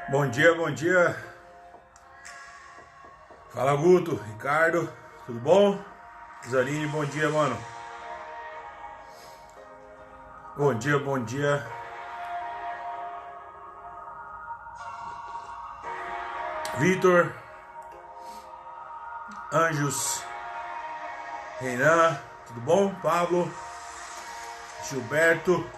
Bom dia, bom dia. Fala Guto, Ricardo, tudo bom? Zanini, bom dia, mano. Bom dia, bom dia. Vitor, Anjos, Reinan, tudo bom? Pablo, Gilberto.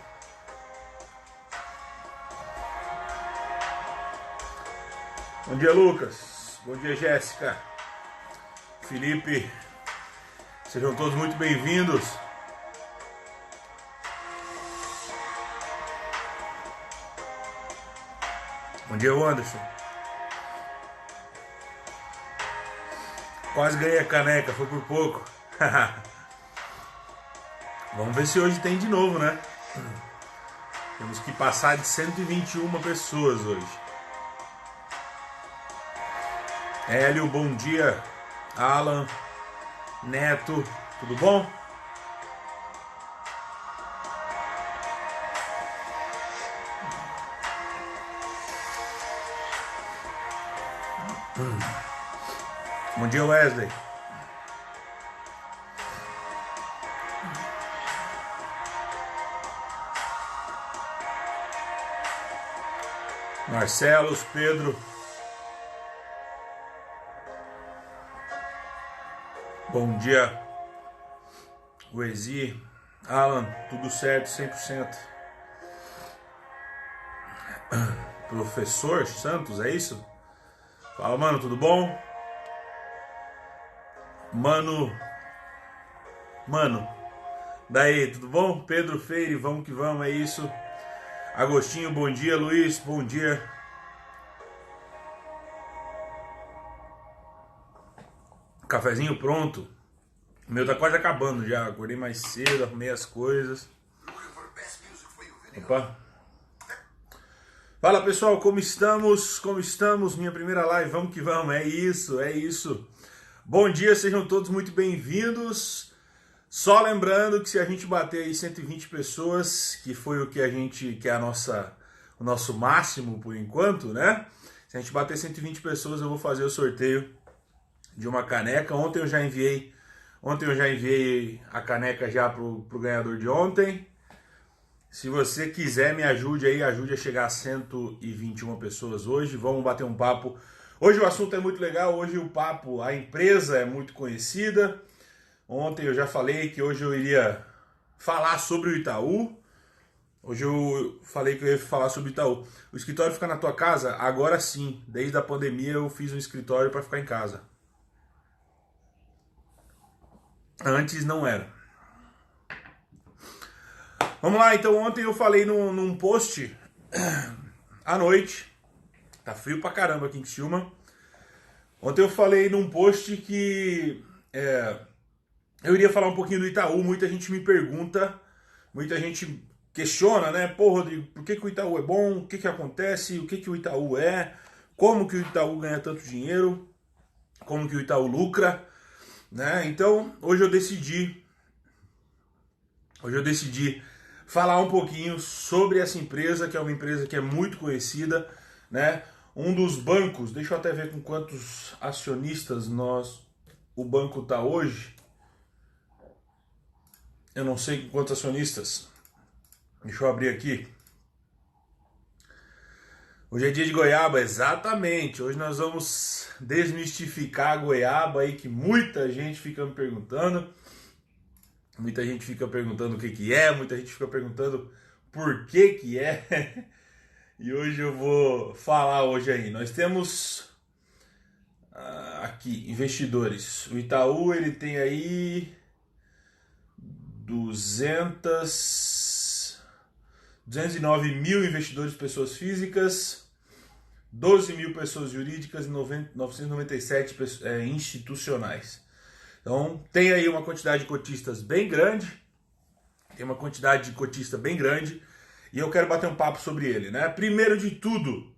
Bom dia, Lucas. Bom dia, Jéssica. Felipe. Sejam todos muito bem-vindos. Bom dia, Anderson. Quase ganhei a caneca, foi por pouco. Vamos ver se hoje tem de novo, né? Temos que passar de 121 pessoas hoje. Hélio, bom dia. Alan, Neto, tudo bom? Bom dia, Wesley. Marcelos, Pedro. Bom dia, Wezi, Alan, tudo certo, 100%. Professor Santos, é isso? Fala, mano, tudo bom? Mano, daí, tudo bom? Pedro Freire, vamos que vamos, é isso. Agostinho, bom dia. Luiz, bom dia. Cafezinho pronto. O meu tá quase acabando já. Acordei mais cedo, arrumei as coisas. Opa. Fala pessoal, como estamos? Como estamos? Minha primeira live, vamos que vamos. É isso, é isso. Bom dia, sejam todos muito bem-vindos. Só lembrando que se a gente bater aí 120 pessoas, que foi o que é o nosso máximo por enquanto, né? Se a gente bater 120 pessoas, eu vou fazer o sorteio de uma caneca. Ontem eu já enviei a caneca já pro ganhador de ontem. Se você quiser, me ajude aí, ajude a chegar a 121 pessoas hoje. Vamos bater um papo. Hoje o assunto é muito legal, hoje o papo, a empresa é muito conhecida. Ontem eu já falei que hoje eu iria falar sobre o Itaú. Hoje eu falei que eu ia falar sobre o Itaú. O escritório fica na tua casa? Agora sim. Desde a pandemia eu fiz um escritório para ficar em casa. Antes não era. Vamos lá, então ontem eu falei num post à noite. Tá frio pra caramba aqui em Criciúma. Ontem eu falei num post que eu iria falar um pouquinho do Itaú. Muita gente me pergunta, muita gente questiona, né? Pô, Rodrigo, por que o Itaú é bom? O que acontece? O que o Itaú é? Como que o Itaú ganha tanto dinheiro? Como que o Itaú lucra? Né? Então, hoje eu decidi falar um pouquinho sobre essa empresa, que é uma empresa que é muito conhecida, né? Um dos bancos, deixa eu até ver com quantos acionistas o banco está hoje. Eu não sei com quantos acionistas. Deixa eu abrir aqui. Hoje é dia de goiaba, exatamente. Hoje nós vamos desmistificar a goiaba aí, que muita gente fica me perguntando. Muita gente fica perguntando o que é, muita gente fica perguntando por que é. E hoje eu vou falar hoje aí. Nós temos aqui investidores. O Itaú, ele tem aí 209 mil investidores, pessoas físicas, 12 mil pessoas jurídicas e 997 institucionais. Então tem aí uma quantidade de cotistas bem grande, e eu quero bater um papo sobre ele, né? Primeiro de tudo,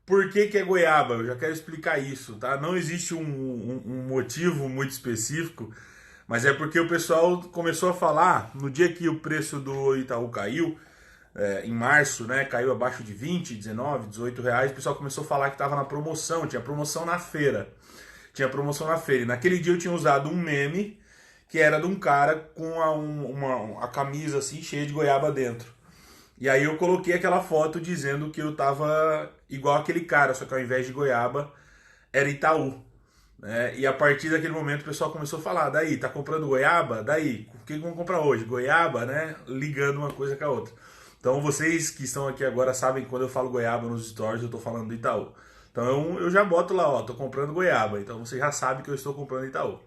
por que é goiaba? Eu já quero explicar isso, tá? Não existe um motivo muito específico, mas é porque o pessoal começou a falar, no dia que o preço do Itaú caiu, em março, né, caiu abaixo de 20, 19, 18 reais, o pessoal começou a falar que estava na promoção, tinha promoção na feira. Tinha promoção na feira. E naquele dia eu tinha usado um meme que era de um cara com a camisa assim cheia de goiaba dentro. E aí eu coloquei aquela foto dizendo que eu tava igual aquele cara, só que ao invés de goiaba era Itaú. Né? E a partir daquele momento o pessoal começou a falar, daí, tá comprando goiaba? Daí, o que vamos comprar hoje? Goiaba, né? Ligando uma coisa com a outra. Então vocês que estão aqui agora sabem que quando eu falo goiaba nos stories eu tô falando do Itaú. Então eu já boto lá, ó, tô comprando goiaba. Então você já sabe que eu estou comprando Itaú.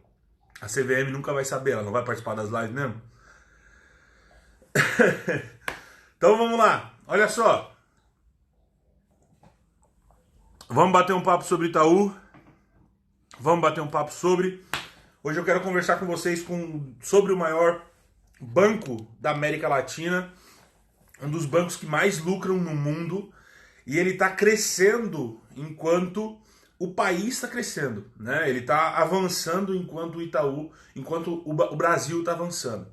A CVM nunca vai saber, ela não vai participar das lives mesmo. Então vamos lá, olha só. Vamos bater um papo sobre Itaú. Vamos bater um papo sobre... Hoje eu quero conversar com vocês sobre o maior banco da América Latina. Um dos bancos que mais lucram no mundo. E ele está crescendo enquanto o país está crescendo. Né? Ele está avançando enquanto o Brasil está avançando.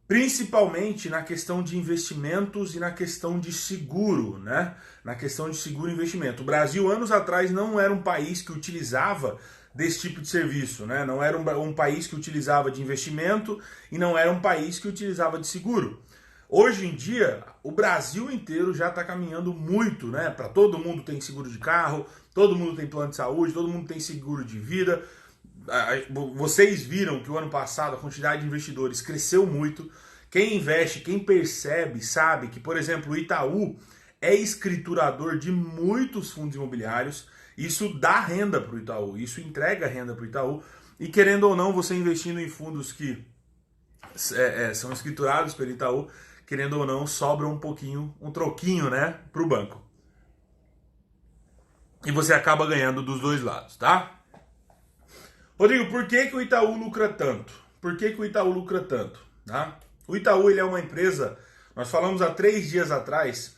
Principalmente na questão de investimentos e na questão de seguro, né? Na questão de seguro e investimento. O Brasil, anos atrás, não era um país que utilizava desse tipo de serviço, né? Não era um país que utilizava de investimento e não era um país que utilizava de seguro. Hoje em dia, o Brasil inteiro já está caminhando muito, né? Para todo mundo tem seguro de carro, todo mundo tem plano de saúde, todo mundo tem seguro de vida. Vocês viram que o ano passado a quantidade de investidores cresceu muito. Quem investe, quem percebe, sabe que, por exemplo, o Itaú é escriturador de muitos fundos imobiliários. Isso dá renda para o Itaú, isso entrega renda para o Itaú. E querendo ou não, você investindo em fundos que são escriturados pelo Itaú, querendo ou não, sobra um pouquinho, um troquinho, né, para o banco. E você acaba ganhando dos dois lados, tá? Rodrigo, por que o Itaú lucra tanto? Por que o Itaú lucra tanto? Tá? O Itaú ele é uma empresa, nós falamos há 3 dias atrás,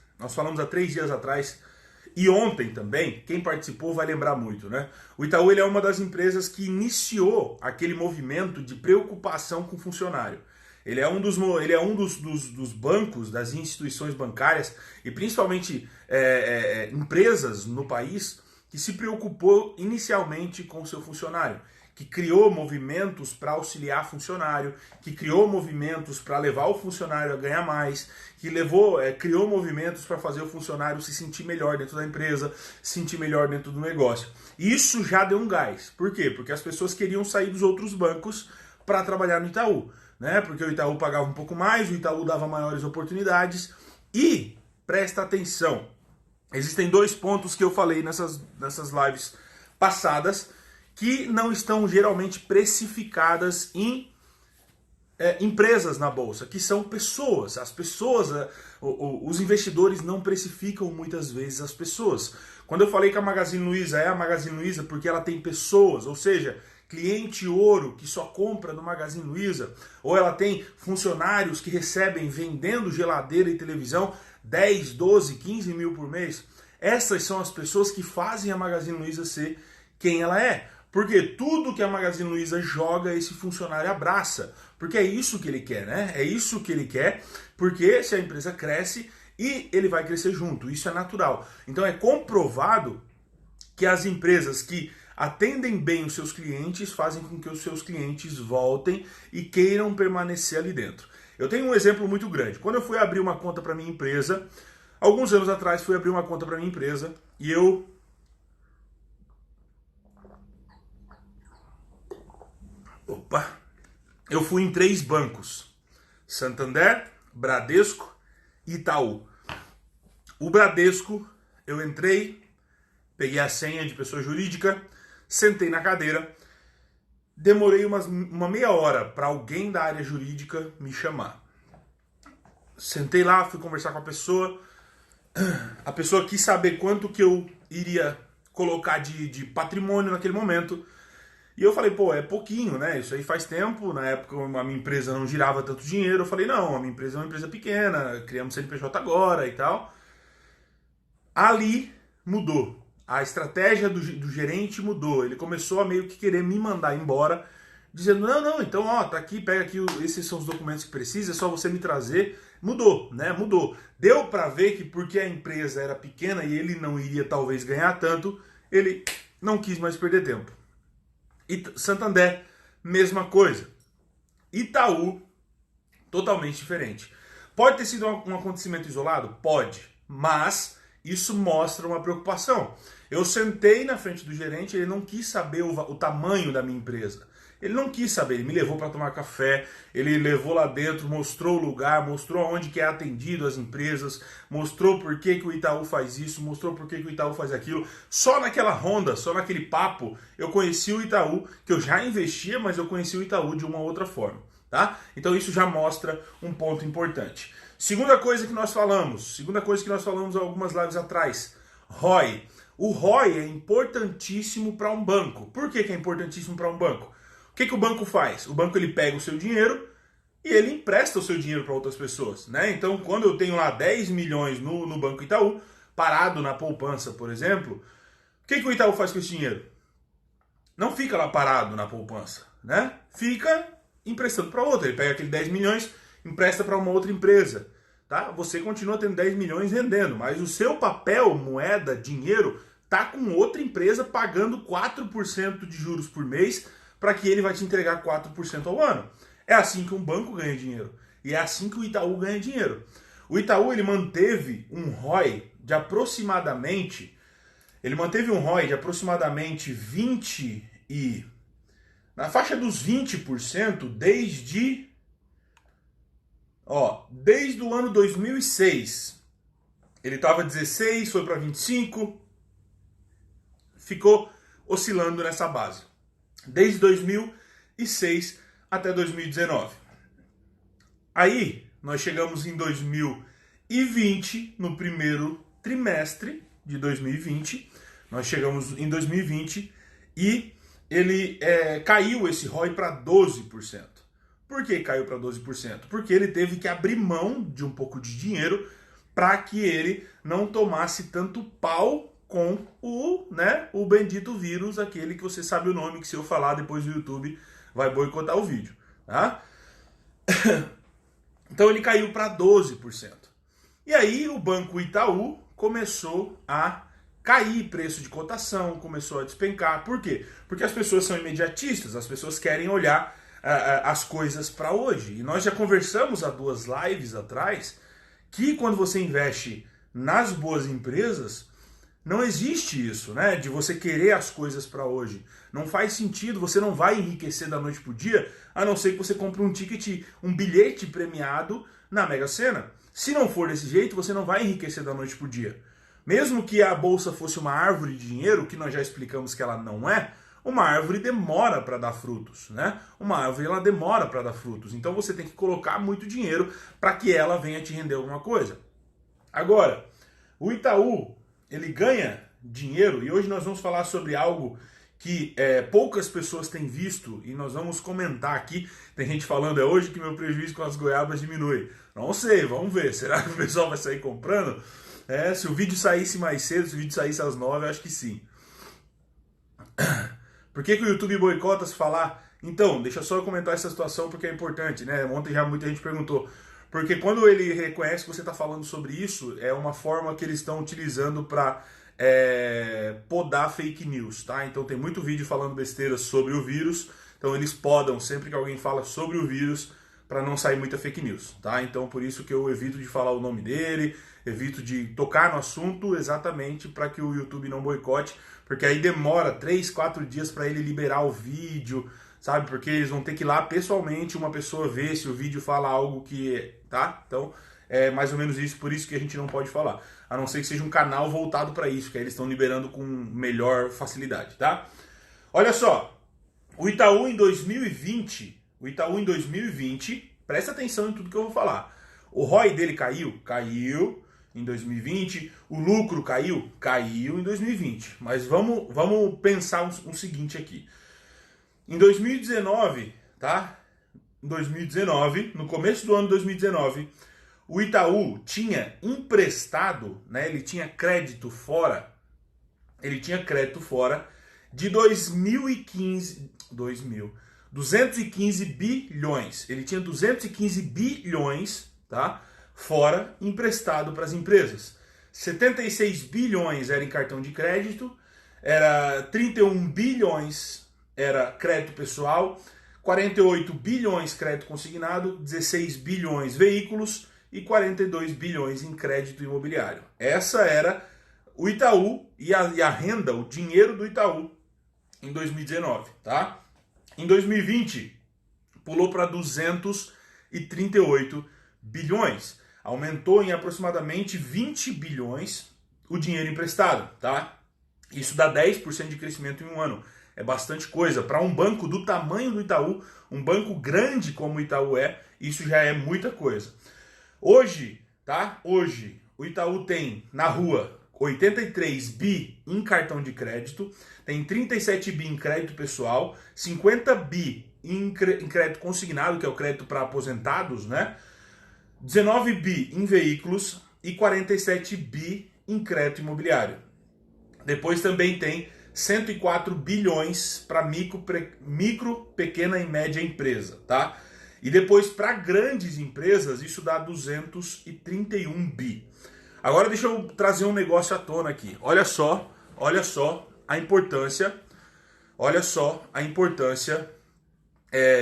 e ontem também, quem participou vai lembrar muito, né? O Itaú ele é uma das empresas que iniciou aquele movimento de preocupação com o funcionário. Ele é um dos bancos, das instituições bancárias e principalmente empresas no país que se preocupou inicialmente com o seu funcionário, que criou movimentos para auxiliar funcionário, que criou movimentos para levar o funcionário a ganhar mais, que criou movimentos para fazer o funcionário se sentir melhor dentro da empresa, se sentir melhor dentro do negócio. Isso já deu um gás. Por quê? Porque as pessoas queriam sair dos outros bancos para trabalhar no Itaú, né? Porque o Itaú pagava um pouco mais, o Itaú dava maiores oportunidades. E, presta atenção, existem 2 pontos que eu falei nessas lives passadas que não estão geralmente precificadas em empresas na bolsa, que são pessoas. As pessoas, os investidores não precificam muitas vezes as pessoas. Quando eu falei que a Magazine Luiza é a Magazine Luiza porque ela tem pessoas, ou seja, cliente ouro que só compra no Magazine Luiza, ou ela tem funcionários que recebem vendendo geladeira e televisão 10, 12, 15 mil por mês. Essas são as pessoas que fazem a Magazine Luiza ser quem ela é. Porque tudo que a Magazine Luiza joga, esse funcionário abraça. Porque é isso que ele quer, né? É isso que ele quer, porque se a empresa cresce e ele vai crescer junto. Isso é natural. Então é comprovado que as empresas que atendem bem os seus clientes fazem com que os seus clientes voltem e queiram permanecer ali dentro. Eu tenho um exemplo muito grande. Quando eu fui abrir uma conta para minha empresa, alguns anos atrás fui abrir uma conta para minha empresa e eu fui em 3 bancos: Santander, Bradesco e Itaú. O Bradesco, eu entrei, peguei a senha de pessoa jurídica, sentei na cadeira, demorei uma meia hora para alguém da área jurídica me chamar. Sentei lá, fui conversar com a pessoa quis saber quanto que eu iria colocar de patrimônio naquele momento. E eu falei, pô, é pouquinho, né? Isso aí faz tempo. Na época a minha empresa não girava tanto dinheiro. Eu falei, não, a minha empresa é uma empresa pequena, criamos CNPJ agora e tal. Ali mudou. A estratégia do gerente mudou. Ele começou a meio que querer me mandar embora dizendo, não, então, ó, tá aqui, pega aqui, esses são os documentos que precisa, é só você me trazer. Mudou, né? Mudou. Deu para ver que porque a empresa era pequena e ele não iria talvez ganhar tanto, ele não quis mais perder tempo. E Santander, mesma coisa. Itaú, totalmente diferente. Pode ter sido um acontecimento isolado? Pode, mas isso mostra uma preocupação. Eu sentei na frente do gerente, ele não quis saber o tamanho da minha empresa. Ele não quis saber, ele me levou para tomar café, ele levou lá dentro, mostrou o lugar, mostrou onde que é atendido as empresas, mostrou por que o Itaú faz isso, mostrou por que o Itaú faz aquilo. Só naquela ronda, só naquele papo, eu conheci o Itaú, que eu já investia, mas eu conheci o Itaú de uma outra forma. Tá? Então isso já mostra um ponto importante. Segunda coisa que nós falamos algumas lives atrás, ROI. O ROI é importantíssimo para um banco. Por que é importantíssimo para um banco? O que o banco faz? O banco ele pega o seu dinheiro e ele empresta o seu dinheiro para outras pessoas. Né? Então, quando eu tenho lá 10 milhões no Banco Itaú, parado na poupança, por exemplo, o que o Itaú faz com esse dinheiro? Não fica lá parado na poupança. Né? Fica emprestando para outra. Ele pega aquele 10 milhões, empresta para uma outra empresa. Tá? Você continua tendo 10 milhões rendendo, mas o seu papel, moeda, dinheiro, tá com outra empresa pagando 4% de juros por mês para que ele vai te entregar 4% ao ano. É assim que um banco ganha dinheiro. E é assim que o Itaú ganha dinheiro. O Itaú ele manteve um ROI de aproximadamente 20 e na faixa dos 20% desde o ano 2006. Ele estava 16, foi para 25, ficou oscilando nessa base. Desde 2006 até 2019. Aí, nós chegamos em 2020, no primeiro trimestre de 2020, nós chegamos em 2020 e ele caiu esse ROI para 12%. Por que caiu para 12%? Porque ele teve que abrir mão de um pouco de dinheiro para que ele não tomasse tanto pau com o bendito vírus, aquele que você sabe o nome, que se eu falar depois do YouTube vai boicotar o vídeo. Tá? Então ele caiu para 12%. E aí o Banco Itaú começou a cair preço de cotação, começou a despencar. Por quê? Porque as pessoas são imediatistas, as pessoas querem olhar as coisas para hoje. E nós já conversamos há 2 lives atrás que quando você investe nas boas empresas, não existe isso, né? De você querer as coisas para hoje. Não faz sentido, você não vai enriquecer da noite pro dia, a não ser que você compre um ticket, um bilhete premiado na Mega Sena. Se não for desse jeito, você não vai enriquecer da noite pro dia. Mesmo que a bolsa fosse uma árvore de dinheiro, que nós já explicamos que ela não é, uma árvore demora para dar frutos, né? Uma árvore ela demora para dar frutos. Então você tem que colocar muito dinheiro para que ela venha te render alguma coisa. Agora, o Itaú ele ganha dinheiro e hoje nós vamos falar sobre algo que poucas pessoas têm visto e nós vamos comentar aqui. Tem gente falando hoje que meu prejuízo com as goiabas diminui. Não sei, vamos ver. Será que o pessoal vai sair comprando? Se o vídeo saísse mais cedo, se o vídeo saísse às 9, eu acho que sim. Por que o YouTube boicota se falar? Então, deixa só eu comentar essa situação porque é importante, né? Ontem já muita gente perguntou. Porque quando ele reconhece que você está falando sobre isso, é uma forma que eles estão utilizando para podar fake news, tá? Então tem muito vídeo falando besteira sobre o vírus, então eles podam sempre que alguém fala sobre o vírus para não sair muita fake news, tá? Então por isso que eu evito de falar o nome dele, evito de tocar no assunto exatamente para que o YouTube não boicote, porque aí demora 3, 4 dias para ele liberar o vídeo, sabe? Porque eles vão ter que ir lá pessoalmente, uma pessoa ver se o vídeo fala algo que... tá? Então, é mais ou menos isso, por isso que a gente não pode falar. A não ser que seja um canal voltado para isso, que aí eles estão liberando com melhor facilidade, tá? Olha só, o Itaú em 2020, presta atenção em tudo que eu vou falar. O ROI dele caiu em 2020, o lucro caiu em 2020. Mas vamos pensar um seguinte aqui. Em 2019, tá? Em 2019, no começo do ano de 2019, o Itaú tinha emprestado, né? Ele tinha crédito fora de 2015, 215 bilhões. Ele tinha 215 bilhões, tá? Fora emprestado para as empresas. 76 bilhões era em cartão de crédito, era 31 bilhões era crédito pessoal, 48 bilhões crédito consignado, 16 bilhões veículos e 42 bilhões em crédito imobiliário. Essa era o Itaú e a renda, o dinheiro do Itaú em 2019, tá? Em 2020 pulou para 238 bilhões. Aumentou em aproximadamente 20 bilhões o dinheiro emprestado, tá? Isso dá 10% de crescimento em um ano. É bastante coisa. Para um banco do tamanho do Itaú, um banco grande como o Itaú isso já é muita coisa. Hoje, tá? Hoje, o Itaú tem na rua 83 bi em cartão de crédito, tem 37 bi em crédito pessoal, 50 bi em crédito consignado, que é o crédito para aposentados, né? 19 bi em veículos e 47 bi em crédito imobiliário. Depois também tem 104 bilhões para micro, pequena e média empresa, tá? E depois para grandes empresas isso dá 231 bi. Agora deixa eu trazer um negócio à tona aqui. Olha só a importância,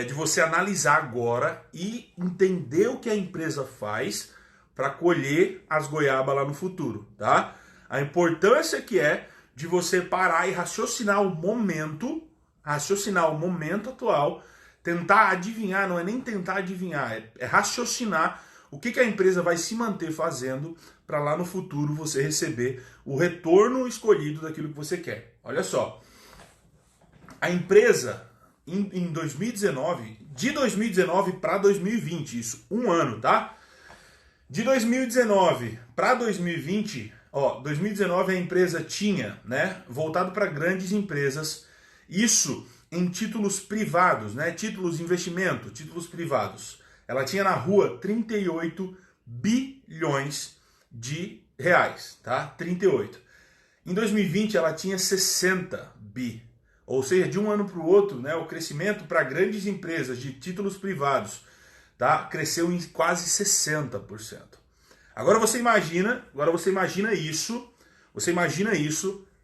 de você analisar agora e entender o que a empresa faz para colher as goiabas lá no futuro, tá? A importância que é de você parar e raciocinar o momento atual, tentar adivinhar, não é nem tentar adivinhar, é raciocinar o que a empresa vai se manter fazendo para lá no futuro você receber o retorno escolhido daquilo que você quer. Olha só, a empresa em 2019, de 2019 para 2020, isso, um ano, tá? De 2019 para 2020, 2019 a empresa tinha, né, voltado para grandes empresas, isso em títulos privados, né, títulos de investimento, títulos privados. Ela tinha na rua 38 bilhões de reais, tá? 38. Em 2020 ela tinha 60 bi. Ou seja, de um ano para o outro, né, o crescimento para grandes empresas de títulos privados, tá, cresceu em quase 60%. Agora você imagina isso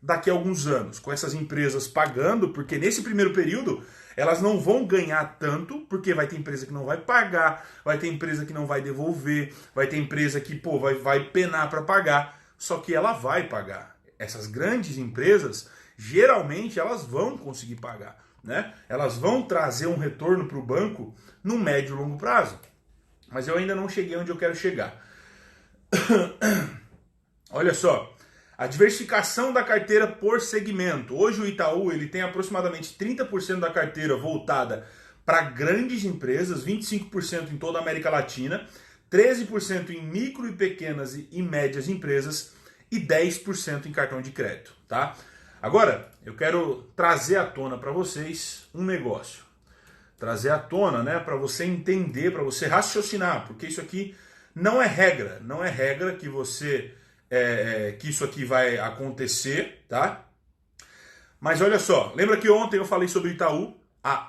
daqui a alguns anos, com essas empresas pagando, porque nesse primeiro período elas não vão ganhar tanto, porque vai ter empresa que não vai pagar, vai ter empresa que não vai devolver, vai ter empresa que vai penar para pagar, só que ela vai pagar. Essas grandes empresas, geralmente elas vão conseguir pagar, né? Elas vão trazer um retorno para o banco no médio e longo prazo. Mas eu ainda não cheguei onde eu quero chegar. Olha só, a diversificação da carteira por segmento. Hoje o Itaú ele tem aproximadamente 30% da carteira voltada para grandes empresas, 25% em toda a América Latina, 13% em micro e pequenas e médias empresas e 10% em cartão de crédito, tá? Agora, eu quero trazer à tona para vocês um negócio. Trazer à tona, né, para você entender, para você raciocinar, porque isso aqui não é regra que você que isso aqui vai acontecer, tá? Mas olha só, lembra que ontem eu falei sobre o Itaú,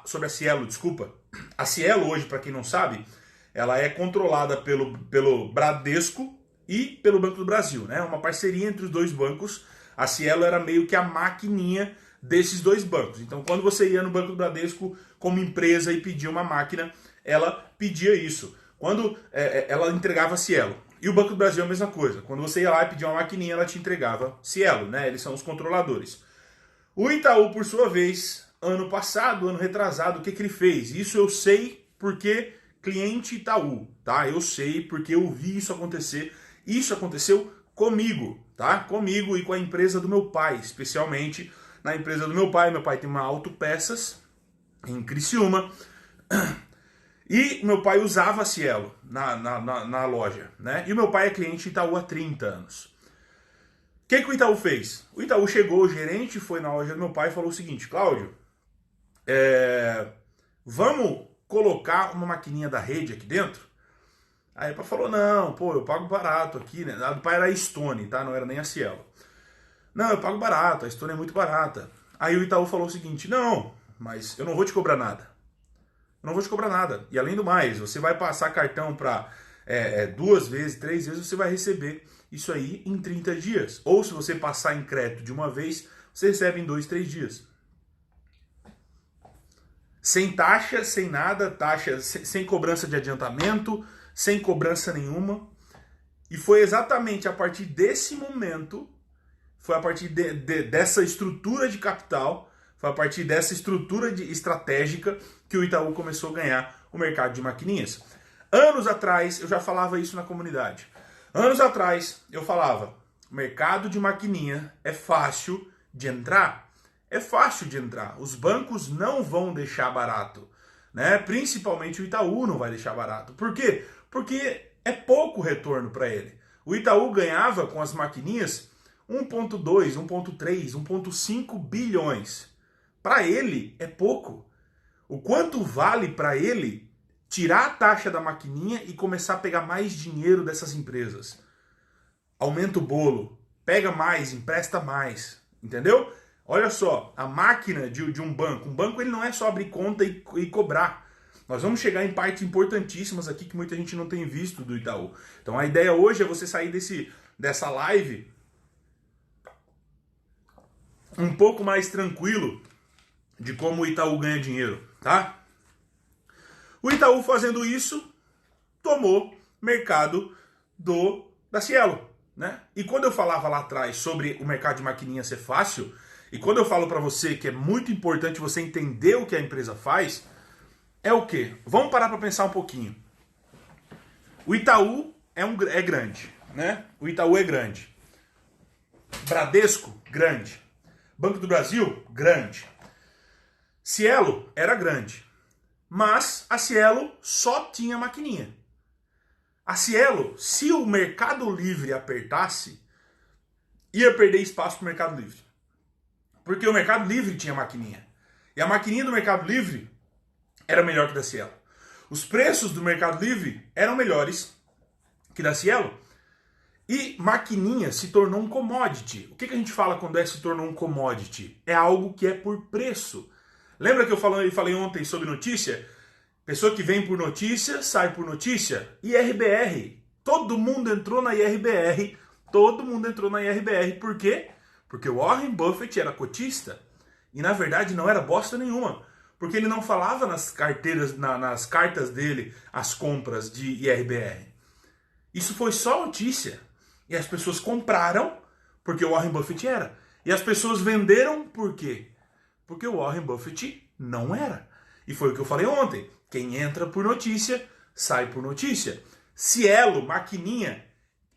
sobre a Cielo, desculpa. A Cielo hoje, para quem não sabe, ela é controlada pelo Bradesco e pelo Banco do Brasil, né? Uma parceria entre os dois bancos. A Cielo era meio que a maquininha desses dois bancos. Então, quando você ia no Banco do Bradesco como empresa e pedia uma máquina, ela pedia isso. Quando ela entregava a Cielo. E o Banco do Brasil é a mesma coisa. Quando você ia lá e pedia uma maquininha, ela te entregava Cielo, né? Eles são os controladores. O Itaú, por sua vez, ano passado, ano retrasado, o que ele fez? Isso eu sei porque cliente Itaú, tá? Eu sei porque eu vi isso acontecer. Isso aconteceu comigo, tá? Comigo e com a empresa do meu pai, especialmente na empresa do meu pai. Meu pai tem uma Autopeças em Criciúma. E meu pai usava a Cielo na loja, né? E o meu pai é cliente Itaú há 30 anos. O que o Itaú fez? O Itaú chegou, o gerente foi na loja do meu pai e falou o seguinte: Cláudio, vamos colocar uma maquininha da rede aqui dentro? Aí o pai falou: não, pô, eu pago barato aqui, né? A do pai era a Stone, tá? Não era nem a Cielo. Não, eu pago barato, a Stone é muito barata. Aí o Itaú falou o seguinte: não, mas eu não vou te cobrar nada. Eu não vou te cobrar nada. E além do mais, você vai passar cartão para 2 vezes, 3 vezes, você vai receber isso aí em 30 dias. Ou se você passar em crédito de uma vez, você recebe em 2, 3 dias. Sem taxa, sem nada, taxa sem cobrança de adiantamento, sem cobrança nenhuma. E foi exatamente a partir desse momento, foi a partir dessa estrutura de capital, foi a partir dessa estrutura estratégica que o Itaú começou a ganhar o mercado de maquininhas. Anos atrás, eu já falava isso na comunidade. Anos atrás, eu falava, mercado de maquininha é fácil de entrar. É fácil de entrar. Os bancos não vão deixar barato, né? Principalmente o Itaú não vai deixar barato. Por quê? Porque é pouco retorno para ele. O Itaú ganhava com as maquininhas 1,2, 1,3, 1,5 bilhões. Para ele é pouco. O quanto vale para ele tirar a taxa da maquininha e começar a pegar mais dinheiro dessas empresas? Aumenta o bolo, pega mais, empresta mais, entendeu? Olha só, a máquina de um banco ele não é só abrir conta e cobrar. Nós vamos chegar em partes importantíssimas aqui que muita gente não tem visto do Itaú. Então a ideia hoje é você sair dessa live um pouco mais tranquilo de como o Itaú ganha dinheiro, tá? O Itaú fazendo isso, tomou mercado da Cielo, né? E quando eu falava lá atrás sobre o mercado de maquininha ser fácil, e quando eu falo para você que é muito importante você entender o que a empresa faz, é o quê? Vamos parar para pensar um pouquinho. O Itaú é grande, né? O Itaú é grande. Bradesco, grande. Banco do Brasil, grande. Cielo era grande. Mas a Cielo só tinha maquininha. A Cielo, se o Mercado Livre apertasse, ia perder espaço para o Mercado Livre. Porque o Mercado Livre tinha maquininha. E a maquininha do Mercado Livre era melhor que da Cielo. Os preços do Mercado Livre eram melhores que da Cielo. E maquininha se tornou um commodity. O que a gente fala quando se tornou um commodity? É algo que é por preço. Lembra que eu falei ontem sobre notícia? Pessoa que vem por notícia, sai por notícia. IRBR. Todo mundo entrou na IRBR. Todo mundo entrou na IRBR. Por quê? Porque o Warren Buffett era cotista. E na verdade não era bosta nenhuma. Porque ele não falava nas carteiras, nas cartas dele, as compras de IRBR. Isso foi só notícia. E as pessoas compraram porque o Warren Buffett era. E as pessoas venderam por quê? Porque o Warren Buffett não era. E foi o que eu falei ontem. Quem entra por notícia, sai por notícia. Cielo, maquininha,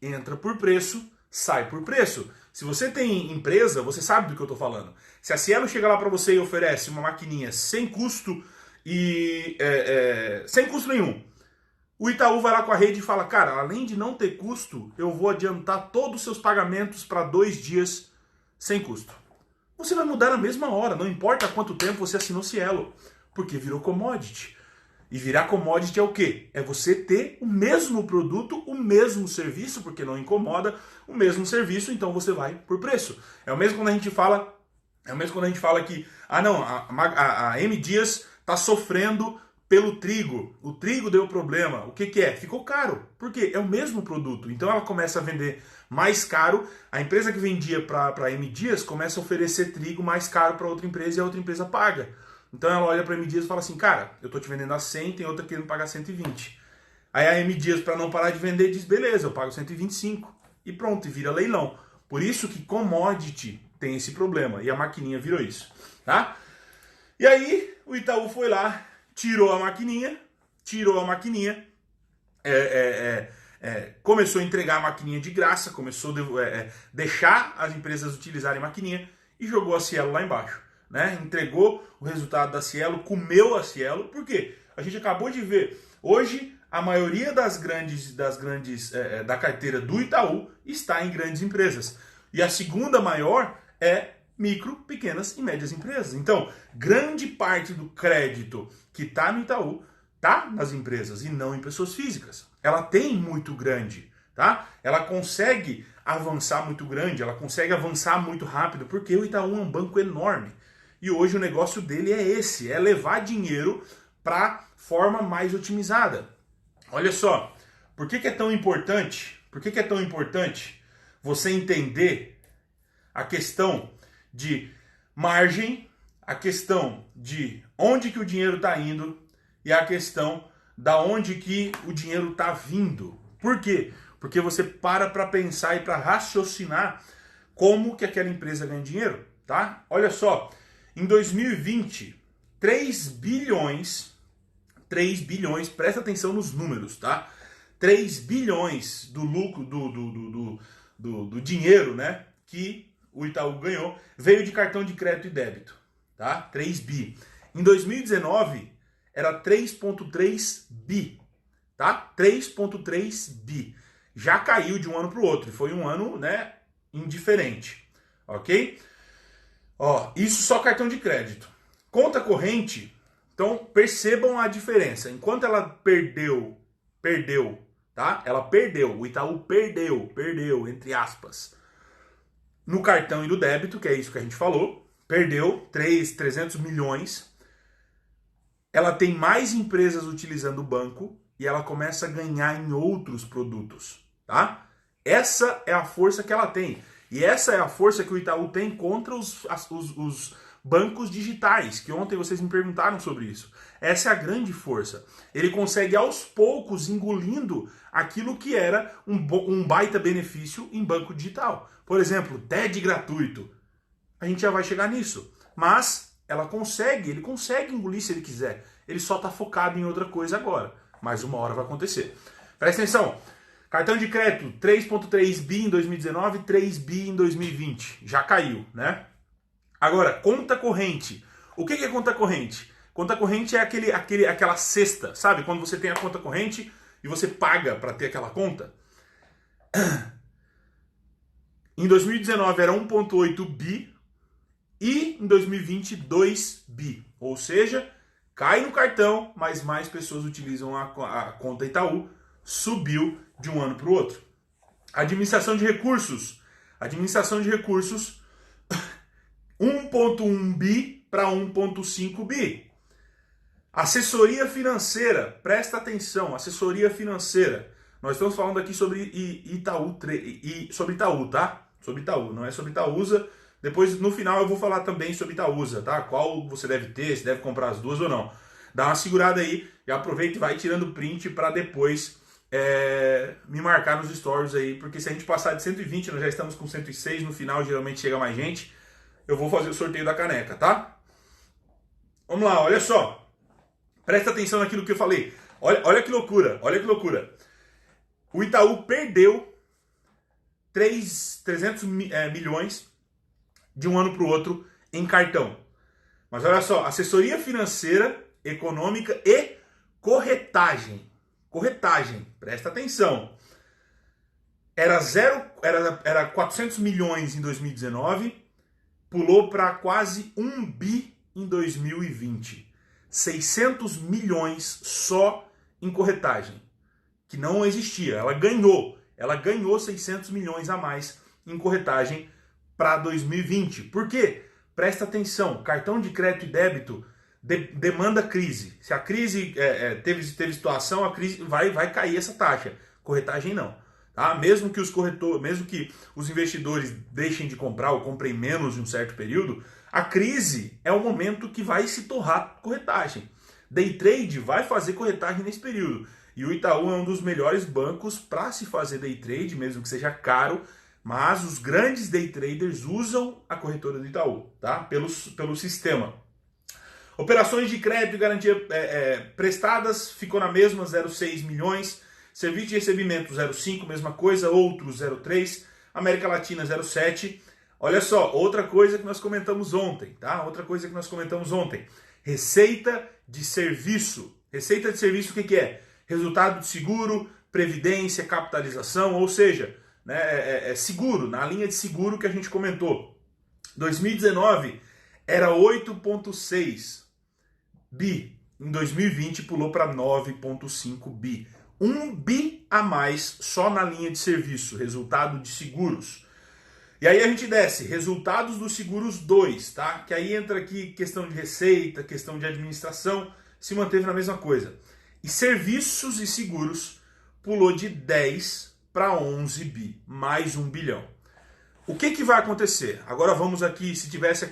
entra por preço, sai por preço. Se você tem empresa, você sabe do que eu estou falando. Se a Cielo chega lá para você e oferece uma maquininha sem custo sem custo nenhum, o Itaú vai lá com a rede e fala, cara, além de não ter custo, eu vou adiantar todos os seus pagamentos para 2 dias sem custo. Você vai mudar na mesma hora, não importa há quanto tempo você assinou Cielo, porque virou commodity. E virar commodity é o quê? É você ter o mesmo produto, o mesmo serviço, porque não incomoda, o mesmo serviço, então você vai por preço. É o mesmo quando a gente fala, que, a M Dias está sofrendo pelo trigo. O trigo deu problema. O que é? Ficou caro. Por quê? É o mesmo produto. Então ela começa a vender mais caro. A empresa que vendia para a M Dias começa a oferecer trigo mais caro para outra empresa e a outra empresa paga. Então ela olha para a M Dias e fala assim, cara, eu tô te vendendo a 100, tem outra querendo pagar 120. Aí a M Dias, para não parar de vender, diz, beleza, eu pago 125. E pronto, e vira leilão. Por isso que commodity tem esse problema. E a maquininha virou isso, tá? E aí o Itaú foi lá, tirou a maquininha, começou a entregar a maquininha de graça, começou a deixar as empresas utilizarem a maquininha e jogou a Cielo lá embaixo. Né? Entregou o resultado da Cielo, comeu a Cielo, por quê? A gente acabou de ver, hoje a maioria da carteira do Itaú está em grandes empresas. E a segunda maior é micro, pequenas e médias empresas. Então, grande parte do crédito que está no Itaú está nas empresas e não em pessoas físicas. Ela tem muito grande, tá? Ela consegue avançar muito grande, ela consegue avançar muito rápido, porque o Itaú é um banco enorme. E hoje o negócio dele é esse, é levar dinheiro para forma mais otimizada. Olha só, por que é tão importante? Por que é tão importante você entender a questão de margem, a questão de onde que o dinheiro está indo e a questão da onde que o dinheiro está vindo? Por quê? Porque você para pensar e para raciocinar como que aquela empresa ganha dinheiro, tá? Olha só, em 2020, 3 bilhões, presta atenção nos números, tá? 3 bilhões do lucro, do dinheiro, né, que o Itaú ganhou, veio de cartão de crédito e débito, tá? 3 bi. Em 2019, era 3,3 bi, tá? 3,3 bi. Já caiu de um ano para o outro, foi um ano, né, indiferente, ok? Ó, isso só cartão de crédito. Conta corrente, então percebam a diferença. Enquanto ela perdeu, tá? Ela perdeu, o Itaú perdeu, entre aspas, no cartão e no débito, que é isso que a gente falou, perdeu 300 milhões. Ela tem mais empresas utilizando o banco e ela começa a ganhar em outros produtos, tá? Essa é a força que ela tem. E essa é a força que o Itaú tem contra os bancos digitais, que ontem vocês me perguntaram sobre isso. Essa é a grande força. Ele consegue aos poucos engolindo aquilo que era um baita benefício em banco digital. Por exemplo, TED gratuito. A gente já vai chegar nisso. Mas ele consegue engolir se ele quiser. Ele só está focado em outra coisa agora. Mas uma hora vai acontecer. Presta atenção. Cartão de crédito, 3,3 bi em 2019, 3 bi em 2020. Já caiu, né? Agora, conta corrente. O que é conta corrente? Conta corrente é aquela cesta, sabe? Quando você tem a conta corrente e você paga para ter aquela conta. Em 2019 era 1,8 bi e em 2020 2 bi. Ou seja, cai no cartão, mas mais pessoas utilizam a conta Itaú. Subiu de um ano para o outro. Administração de recursos. 1,1 bi para 1,5 bi. Assessoria financeira. Presta atenção, assessoria financeira. Nós estamos falando aqui sobre Itaú, sobre Itaú, tá? Sobre Itaú, não é sobre Itaúsa. Depois, no final, eu vou falar também sobre Itaúsa, tá? Qual você deve ter, se deve comprar as duas ou não. Dá uma segurada aí, já aproveita e vai tirando print para depois me marcar nos stories aí, porque se a gente passar de 120, nós já estamos com 106, no final geralmente chega mais gente, eu vou fazer o sorteio da caneca, tá? Vamos lá, olha só. Presta atenção naquilo que eu falei. Olha que loucura, O Itaú perdeu 300 milhões de um ano para o outro em cartão. Mas olha só, assessoria financeira, econômica e corretagem. Presta atenção. Era 400 milhões em 2019, pulou para quase 1 bi em 2020. 600 milhões só em corretagem, que não existia. Ela ganhou 600 milhões a mais em corretagem para 2020. Por quê? Presta atenção, cartão de crédito e débito demanda crise. Se a crise teve situação, a crise vai cair essa taxa. Corretagem não. Tá? Mesmo que os investidores deixem de comprar ou comprem menos em um certo período, a crise é o momento que vai se torrar corretagem. Day trade vai fazer corretagem nesse período. E o Itaú é um dos melhores bancos para se fazer day trade, mesmo que seja caro, mas os grandes day traders usam a corretora do Itaú, tá? Pelo sistema. Operações de crédito e garantia prestadas ficou na mesma, 0,6 milhões. Serviço de recebimento, 0,5, mesma coisa. Outros, 0,3. América Latina, 0,7. Olha só, outra coisa que nós comentamos ontem, tá? Receita de serviço. Receita de serviço, o que é? Resultado de seguro, previdência, capitalização, ou seja, né, seguro, na linha de seguro que a gente comentou. 2019 era 8,6 bi. Em 2020 pulou para 9,5 bi. 1 bi a mais só na linha de serviço, resultado de seguros. E aí a gente desce, resultados dos seguros 2, tá? Que aí entra aqui questão de receita, questão de administração, se manteve na mesma coisa. E serviços e seguros pulou de 10 para 11 bi, mais 1 bilhão. O que vai acontecer? Agora vamos aqui, se tivesse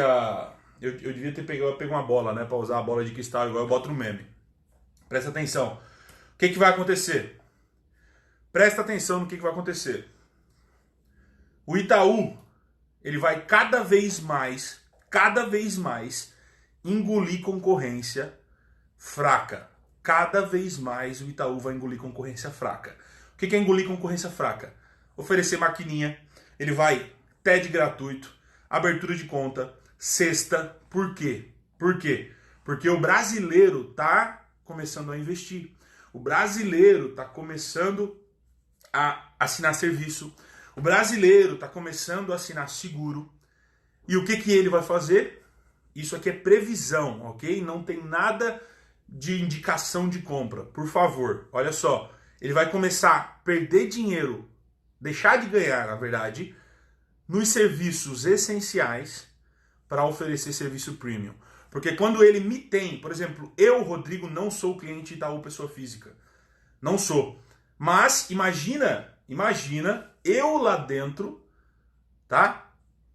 a... Eu devia ter pego uma bola, né, para usar a bola de cristal, igual eu boto no meme. Presta atenção. O que vai acontecer? Presta atenção no que vai acontecer. O Itaú, ele vai cada vez mais engolir concorrência fraca. Cada vez mais o Itaú vai engolir concorrência fraca. O que é engolir concorrência fraca? Oferecer maquininha, ele vai TED gratuito, abertura de conta, cesta. Por quê? Porque o brasileiro está começando a investir. O brasileiro está começando a assinar serviço. O brasileiro está começando a assinar seguro. E o que ele vai fazer? Isso aqui é previsão, ok? Não tem nada de indicação de compra. Por favor, olha só. Ele vai começar a perder dinheiro, deixar de ganhar, na verdade, nos serviços essenciais para oferecer serviço premium. Porque quando ele me tem, por exemplo, eu, Rodrigo, não sou cliente Itaú pessoa física. Não sou. Mas imagina eu lá dentro, tá?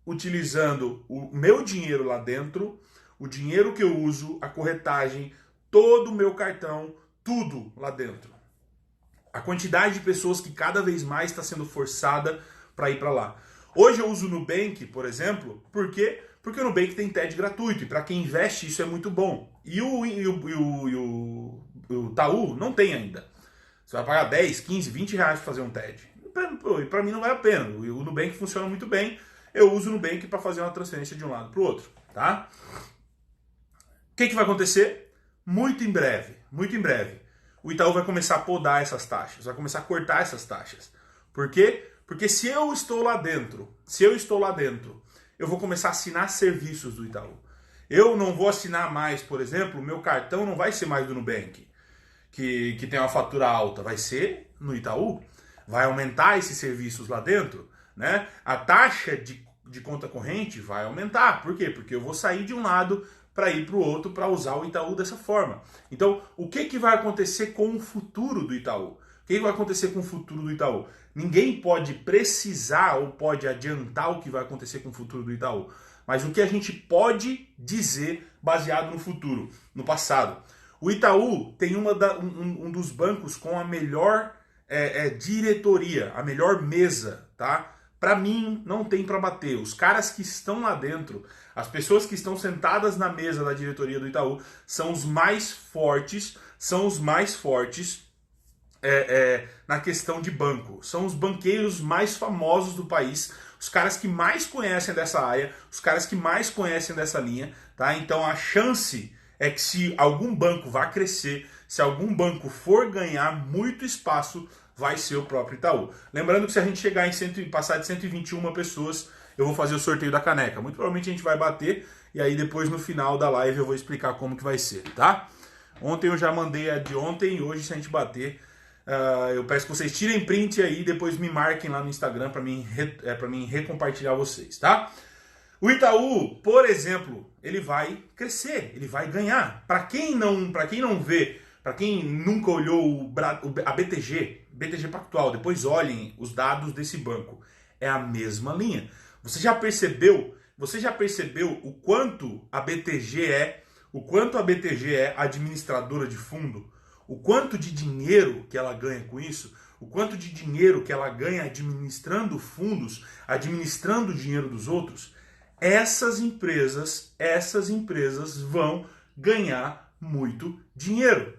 Utilizando o meu dinheiro lá dentro, o dinheiro que eu uso, a corretagem, todo o meu cartão, tudo lá dentro. A quantidade de pessoas que cada vez mais está sendo forçada para ir para lá. Hoje eu uso o Nubank, por exemplo, por quê? Porque o Nubank tem TED gratuito, e para quem investe isso é muito bom. E o Itaú não tem ainda. Você vai pagar 10, 15, 20 reais para fazer um TED. Para mim não vale a pena. O Nubank funciona muito bem. Eu uso o Nubank para fazer uma transferência de um lado para o outro. Tá? O que vai acontecer? Muito em breve, o Itaú vai começar a podar essas taxas, vai começar a cortar essas taxas. Por quê? Porque se eu estou lá dentro, eu vou começar a assinar serviços do Itaú. Eu não vou assinar mais, por exemplo, o meu cartão não vai ser mais do Nubank, que tem uma fatura alta, vai ser no Itaú. Vai aumentar esses serviços lá dentro, né? A taxa de conta corrente vai aumentar. Por quê? Porque eu vou sair de um lado para ir para o outro para usar o Itaú dessa forma. Então, o que vai acontecer com o futuro do Itaú? O que vai acontecer com o futuro do Itaú? Ninguém pode precisar ou pode adiantar o que vai acontecer com o futuro do Itaú. Mas o que a gente pode dizer baseado no futuro, no passado. O Itaú tem um dos bancos com a melhor diretoria, a melhor mesa, tá? Para mim, não tem para bater. Os caras que estão lá dentro, as pessoas que estão sentadas na mesa da diretoria do Itaú, são os mais fortes, na questão de banco. São os banqueiros mais famosos do país, os caras que mais conhecem dessa área, os caras que mais conhecem dessa linha, tá? Então a chance é que se algum banco vai crescer, se algum banco for ganhar muito espaço, vai ser o próprio Itaú. Lembrando que se a gente chegar passar de 121 pessoas, eu vou fazer o sorteio da caneca. Muito provavelmente a gente vai bater e aí depois no final da live eu vou explicar como que vai ser, tá? Ontem eu já mandei a de ontem e hoje se a gente bater, eu peço que vocês tirem print aí e depois me marquem lá no Instagram para mim recompartilhar vocês, tá? O Itaú, por exemplo, ele vai crescer, ele vai ganhar. Para quem não vê, para quem nunca olhou a BTG Pactual, depois olhem os dados desse banco. É a mesma linha. Você já percebeu o quanto a BTG é administradora de fundo? O quanto de dinheiro que ela ganha com isso? O quanto de dinheiro que ela ganha administrando fundos, administrando o dinheiro dos outros? Essas empresas vão ganhar muito dinheiro.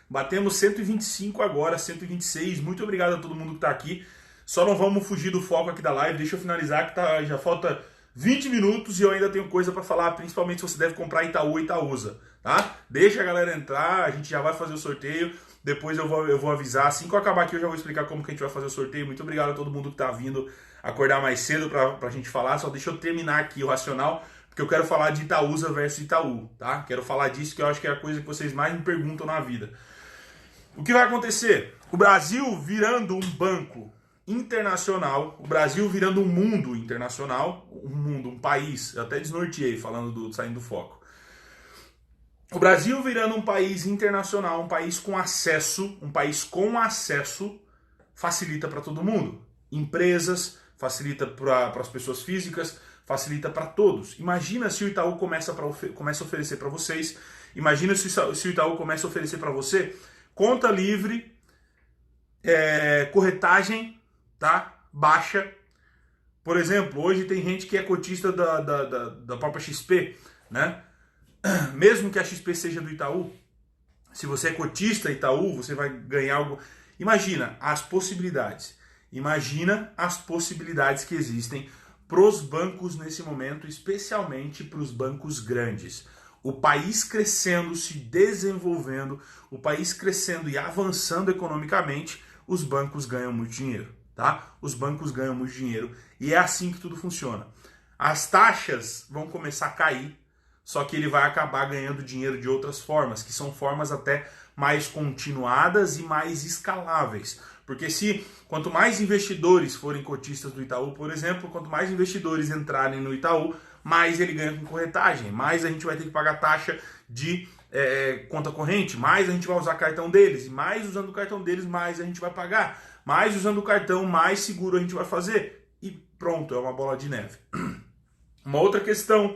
Batemos 125 agora, 126. Muito obrigado a todo mundo que está aqui. Só não vamos fugir do foco aqui da live. Deixa eu finalizar que já falta 20 minutos e eu ainda tenho coisa para falar, principalmente se você deve comprar Itaú ou Itaúsa, tá? Deixa a galera entrar, a gente já vai fazer o sorteio. Depois eu vou avisar. Assim que eu acabar aqui eu já vou explicar como que a gente vai fazer o sorteio. Muito obrigado a todo mundo que está vindo acordar mais cedo pra gente falar. Só deixa eu terminar aqui o racional, porque eu quero falar de Itaúsa versus Itaú, tá? Quero falar disso, que eu acho que é a coisa que vocês mais me perguntam na vida. O que vai acontecer? O Brasil virando um banco internacional, o Brasil virando um mundo internacional, um país, eu até desnorteei saindo do foco. O Brasil virando um país internacional, um país com acesso, facilita para todo mundo. Empresas, facilita para as pessoas físicas, facilita para todos. Imagina se o Itaú começa a oferecer para vocês, imagina se o Itaú começa a oferecer para você conta livre, corretagem, tá? Baixa. Por exemplo, hoje tem gente que é cotista da própria XP, né? Mesmo que a XP seja do Itaú, se você é cotista Itaú, você vai ganhar algo. Imagina as possibilidades. Imagina as possibilidades que existem para os bancos nesse momento, especialmente para os bancos grandes. O país crescendo, se desenvolvendo, o país crescendo e avançando economicamente, os bancos ganham muito dinheiro, tá? Os bancos ganham muito dinheiro e é assim que tudo funciona. As taxas vão começar a cair, só que ele vai acabar ganhando dinheiro de outras formas, que são formas até mais continuadas e mais escaláveis. Porque quanto mais investidores forem cotistas do Itaú, por exemplo, quanto mais investidores entrarem no Itaú, mais ele ganha com corretagem, mais a gente vai ter que pagar taxa de conta corrente, mais a gente vai usar cartão deles, e mais usando o cartão deles, mais a gente vai pagar, mais usando o cartão, mais seguro a gente vai fazer, e pronto, é uma bola de neve. Uma outra questão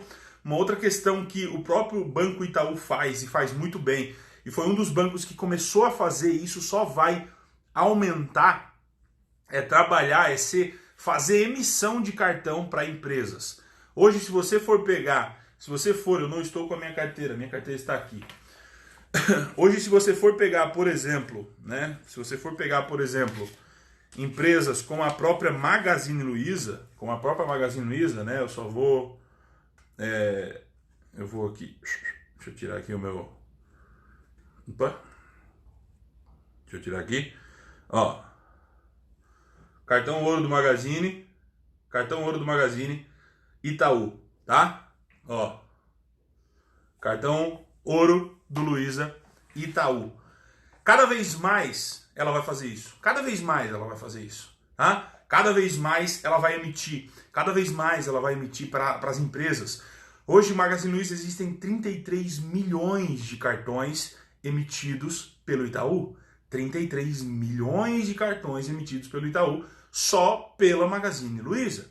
que o próprio Banco Itaú faz, e faz muito bem, e foi um dos bancos que começou a fazer isso, só vai aumentar, fazer emissão de cartão para empresas. Hoje, se você for, eu não estou com a minha carteira está aqui. Hoje, se você for pegar, por exemplo, empresas como a própria Magazine Luiza, né, eu vou aqui, deixa eu tirar aqui o meu, deixa eu tirar aqui, ó, cartão ouro do Magazine, Itaú, tá? Ó, cartão ouro do Luiza, Itaú. Cada vez mais ela vai fazer isso. Tá? Cada vez mais ela vai emitir. Cada vez mais ela vai emitir para as empresas. Hoje, Magazine Luiza, existem 33 milhões de cartões emitidos pelo Itaú. 33 milhões de cartões emitidos pelo Itaú só pela Magazine Luiza,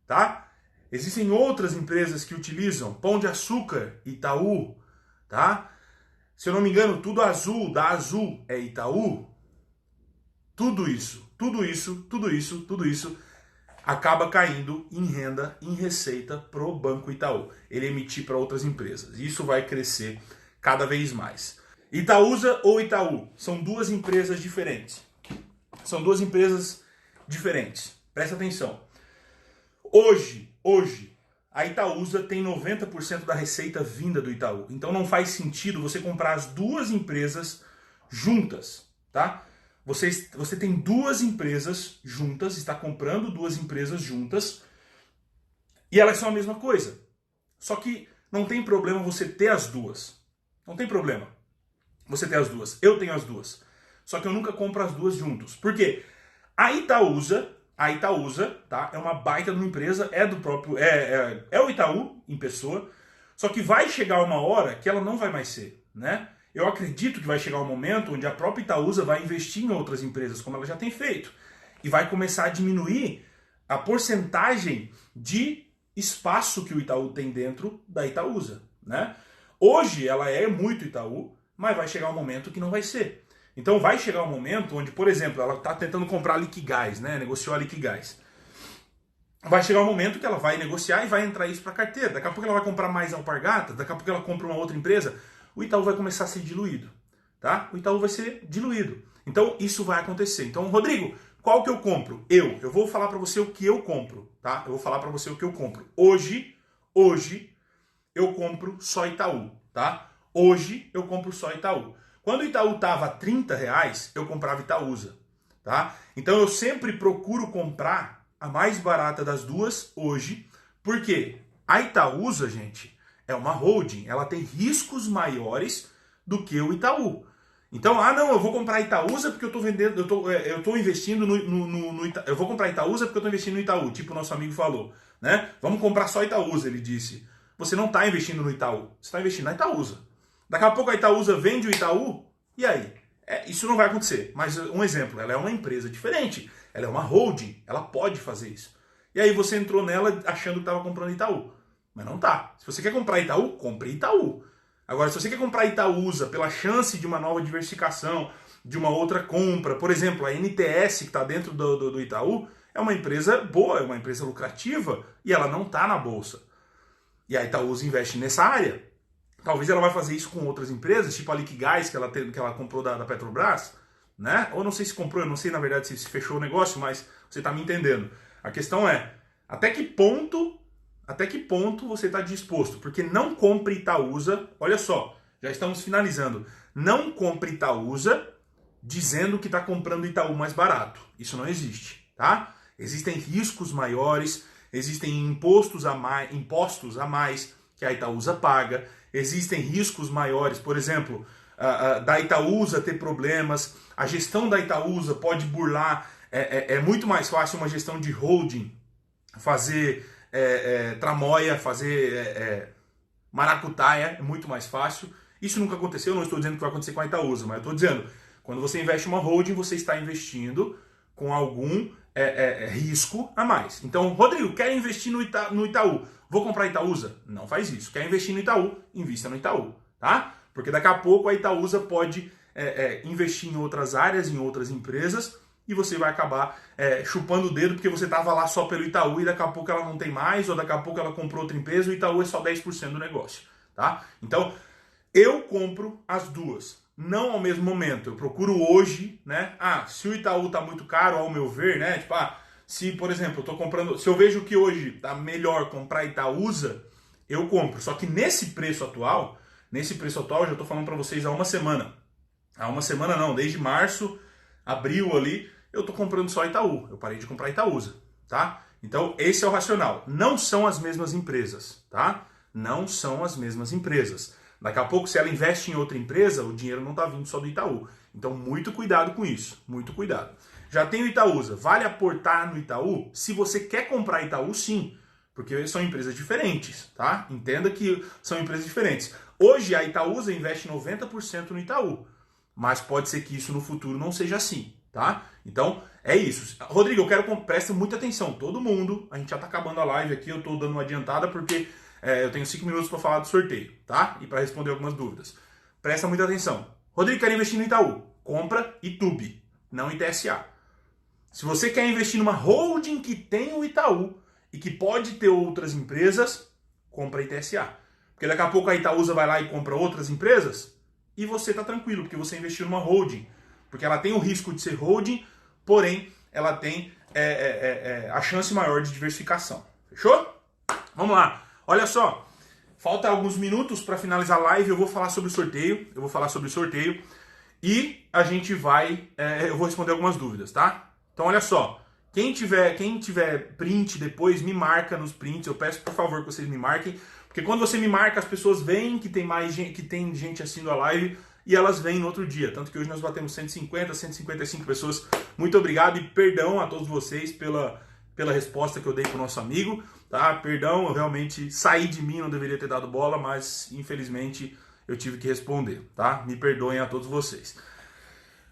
tá? Existem outras empresas que utilizam Pão de Açúcar, Itaú, tá? Se eu não me engano, Tudo Azul, da Azul é Itaú. Tudo isso acaba caindo em renda, em receita pro Banco Itaú. Ele emitir para outras empresas. Isso vai crescer cada vez mais. Itaúsa ou Itaú? São duas empresas diferentes. Presta atenção. Hoje, a Itaúsa tem 90% da receita vinda do Itaú. Então não faz sentido você comprar as duas empresas juntas, tá? Você tem duas empresas juntas, está comprando duas empresas juntas e elas são a mesma coisa. Só que não tem problema você ter as duas. Não tem problema você ter as duas. Eu tenho as duas. Só que eu nunca compro as duas juntos. Por quê? A Itaúsa, tá? É uma baita de uma empresa, é do próprio, é o Itaú em pessoa, só que vai chegar uma hora que ela não vai mais ser, né? Eu acredito que vai chegar um momento onde a própria Itaúsa vai investir em outras empresas, como ela já tem feito, e vai começar a diminuir a porcentagem de espaço que o Itaú tem dentro da Itaúsa, né? Hoje ela é muito Itaú, mas vai chegar um momento que não vai ser. Então vai chegar um momento onde, por exemplo, ela está tentando comprar a Liquigás, né? Negociou a Liquigás. Vai chegar um momento que ela vai negociar e vai entrar isso para a carteira. Daqui a pouco ela vai comprar mais Alpargatas, daqui a pouco ela compra uma outra empresa. O Itaú vai começar a ser diluído, tá? O Itaú vai ser diluído. Então isso vai acontecer. Então, Rodrigo, qual que eu compro? Eu vou falar para você o que eu compro, tá? Eu vou falar para você o que eu compro. Hoje eu compro só Itaú, tá? Hoje eu compro só Itaú. Quando o Itaú estava a R$30, eu comprava Itaúsa, tá? Então eu sempre procuro comprar a mais barata das duas hoje, porque a Itaúsa, gente, é uma holding, ela tem riscos maiores do que o Itaú. Então, não, eu vou comprar Itaúsa porque eu tô vendendo, eu tô investindo no Itaú. Eu vou comprar Itaúsa porque eu tô investindo no Itaú, tipo o nosso amigo falou, né? Vamos comprar só Itaúsa, ele disse. Você não está investindo no Itaú, você está investindo na Itaúsa. Daqui a pouco a Itaúsa vende o Itaú, e aí? Isso não vai acontecer. Mas um exemplo, ela é uma empresa diferente, ela é uma holding, ela pode fazer isso. E aí você entrou nela achando que estava comprando Itaú. Mas não tá. Se você quer comprar Itaú, compre Itaú. Agora, se você quer comprar Itaúsa pela chance de uma nova diversificação, de uma outra compra, por exemplo, a NTS que está dentro do Itaú, é uma empresa boa, é uma empresa lucrativa e ela não está na bolsa. E a Itaúsa investe nessa área. Talvez ela vai fazer isso com outras empresas, tipo a Liquigás que ela comprou da Petrobras, né? Ou não sei se comprou, eu não sei na verdade se fechou o negócio, mas você está me entendendo. A questão é, até que ponto você está disposto? Porque não compre Itaúsa, olha só, já estamos finalizando. Não compre Itaúsa dizendo que está comprando Itaú mais barato. Isso não existe, tá? Existem riscos maiores, existem impostos a mais que a Itaúsa paga, existem riscos maiores, por exemplo, da Itaúsa ter problemas, a gestão da Itaúsa pode burlar, é muito mais fácil uma gestão de holding fazer tramóia, fazer maracutaia, é muito mais fácil. Isso nunca aconteceu, não estou dizendo que vai acontecer com a Itaúsa, mas eu estou dizendo, quando você investe em uma holding, você está investindo com algum risco a mais. Então, Rodrigo, quer investir no Itaú? Vou comprar Itaúsa? Não faz isso. Quer investir no Itaú? Invista no Itaú, tá? Porque daqui a pouco a Itaúsa pode investir em outras áreas, em outras empresas, e você vai acabar chupando o dedo porque você estava lá só pelo Itaú e daqui a pouco ela não tem mais, ou daqui a pouco ela comprou outra empresa e o Itaú é só 10% do negócio, tá? Então, eu compro as duas, não ao mesmo momento. Eu procuro hoje, né? Se o Itaú tá muito caro, ao meu ver, né? Tipo, se, por exemplo, eu tô comprando, se eu vejo que hoje tá melhor comprar Itaúsa, eu compro. Só que nesse preço atual, eu já tô falando para vocês há uma semana. Há uma semana não, desde março, abril ali, eu tô comprando só Itaú. Eu parei de comprar Itaúsa, tá? Então, esse é o racional. Não são as mesmas empresas, tá? Não são as mesmas empresas. Daqui a pouco, se ela investe em outra empresa, o dinheiro não está vindo só do Itaú. Então, muito cuidado com isso. Muito cuidado. Já tem o Itaúsa. Vale aportar no Itaú? Se você quer comprar Itaú, sim. Porque são empresas diferentes, tá? Entenda que são empresas diferentes. Hoje, a Itaúsa investe 90% no Itaú. Mas pode ser que isso no futuro não seja assim, tá? Então, é isso. Rodrigo, eu quero... Presta muita atenção. Todo mundo. A gente já está acabando a live aqui. Eu estou dando uma adiantada porque... eu tenho 5 minutos para falar do sorteio, tá? E para responder algumas dúvidas. Presta muita atenção. Rodrigo, quer investir no Itaú? Compra Itube, não ITSA. Se você quer investir numa holding que tem o Itaú e que pode ter outras empresas, compra ITSA. Porque daqui a pouco a Itaúsa vai lá e compra outras empresas e você tá tranquilo, porque você investiu numa holding. Porque ela tem o risco de ser holding, porém ela tem a chance maior de diversificação. Fechou? Vamos lá. Olha só, falta alguns minutos para finalizar a live, eu vou falar sobre o sorteio, e a gente vai, eu vou responder algumas dúvidas, tá? Então olha só, quem tiver print depois, me marca nos prints, eu peço por favor que vocês me marquem, porque quando você me marca, as pessoas veem que tem mais gente, que tem gente assistindo a live, e elas vêm no outro dia, tanto que hoje nós batemos 150, 155 pessoas. Muito obrigado e perdão a todos vocês pela resposta que eu dei pro nosso amigo, tá? Perdão, eu realmente saí de mim, não deveria ter dado bola, mas infelizmente eu tive que responder, tá? Me perdoem a todos vocês.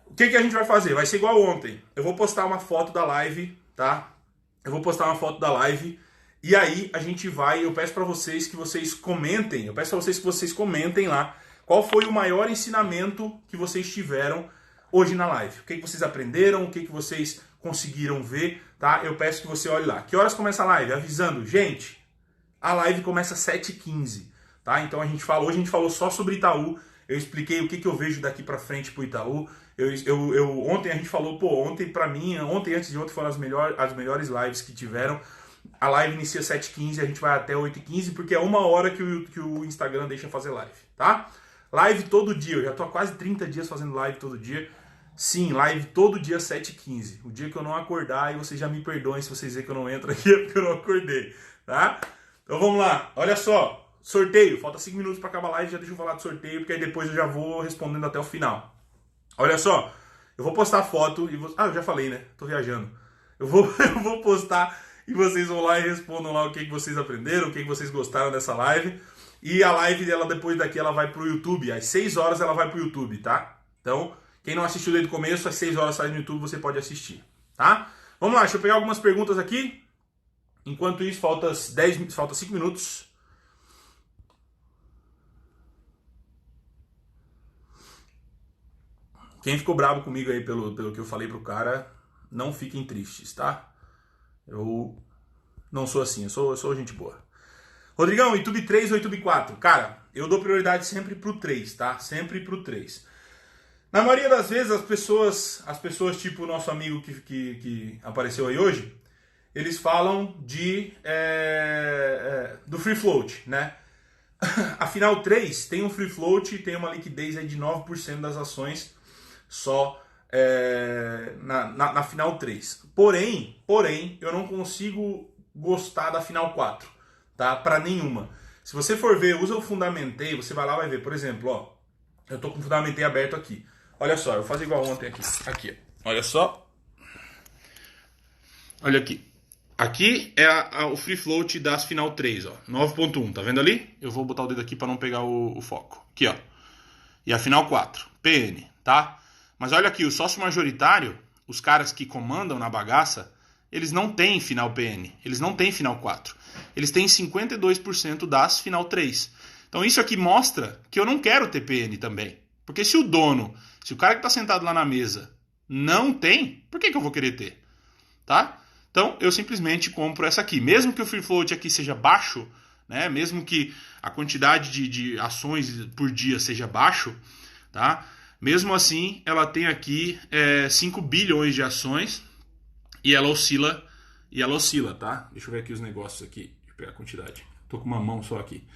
O que a gente vai fazer? Vai ser igual ontem. Eu vou postar uma foto da live, tá? Eu vou postar uma foto da live e aí a gente vai, eu peço para vocês que vocês comentem, lá qual foi o maior ensinamento que vocês tiveram hoje na live. O que vocês aprenderam, o que vocês conseguiram ver, tá? Eu peço que você olhe lá. Que horas começa a live? Avisando, gente, a live começa às 7h15, tá? Então hoje a gente falou só sobre Itaú, eu expliquei o que eu vejo daqui pra frente pro Itaú. Ontem a gente falou, ontem pra mim, ontem antes de ontem foram as melhores lives que tiveram. A live inicia às 7h15, a gente vai até 8h15, porque é 1 hora que o Instagram deixa fazer live, tá? Live todo dia, eu já tô há quase 30 dias fazendo live todo dia. Sim, live todo dia às 7h15. O dia que eu não acordar, e vocês já me perdoem se vocês verem que eu não entro aqui, é porque eu não acordei, tá? Então vamos lá, olha só, sorteio. Falta 5 minutos para acabar a live, já deixa eu falar do sorteio, porque aí depois eu já vou respondendo até o final. Olha só, eu vou postar foto e... Ah, eu já falei, né? Tô viajando. Eu vou postar e vocês vão lá e respondam lá o que vocês aprenderam, o que vocês gostaram dessa live. E a live dela, depois daqui, ela vai pro YouTube. Às 6 horas ela vai pro YouTube, tá? Então, quem não assistiu desde o começo, às 6 horas sai no YouTube, você pode assistir, tá? Vamos lá, deixa eu pegar algumas perguntas aqui. Enquanto isso, falta 5 minutos. Quem ficou bravo comigo aí pelo que eu falei pro cara, não fiquem tristes, tá? Eu não sou assim, eu sou gente boa. Rodrigão, YouTube 3 ou YouTube 4? Cara, eu dou prioridade sempre pro 3, tá? Sempre pro 3. Na maioria das vezes, as pessoas tipo o nosso amigo que apareceu aí hoje, eles falam do free float, né? Afinal, 3 tem um free float, tem uma liquidez aí de 9% das ações só na final 3. Porém, eu não consigo gostar da final 4, tá? Para nenhuma. Se você for ver, usa o Fundamentei, você vai lá e vai ver. Por exemplo, ó, eu tô com o Fundamentei aberto aqui. Olha só, eu vou fazer igual ontem aqui. Aqui, olha só. Olha aqui. Aqui é o free float das final 3, ó. 9.1, tá vendo ali? Eu vou botar o dedo aqui para não pegar o foco. Aqui, ó. E a final 4, PN, tá? Mas olha aqui, o sócio majoritário, os caras que comandam na bagaça, eles não têm final PN, eles não têm final 4. Eles têm 52% das final 3. Então isso aqui mostra que eu não quero ter PN também. Porque se o cara que está sentado lá na mesa não tem, por que eu vou querer ter? Tá? Então eu simplesmente compro essa aqui. Mesmo que o free float aqui seja baixo, né? Mesmo que a quantidade de ações por dia seja baixo, tá? Mesmo assim, ela tem aqui 5 bilhões de ações e ela oscila, tá? Deixa eu ver aqui os negócios aqui. Deixa eu pegar a quantidade. Tô com uma mão só aqui.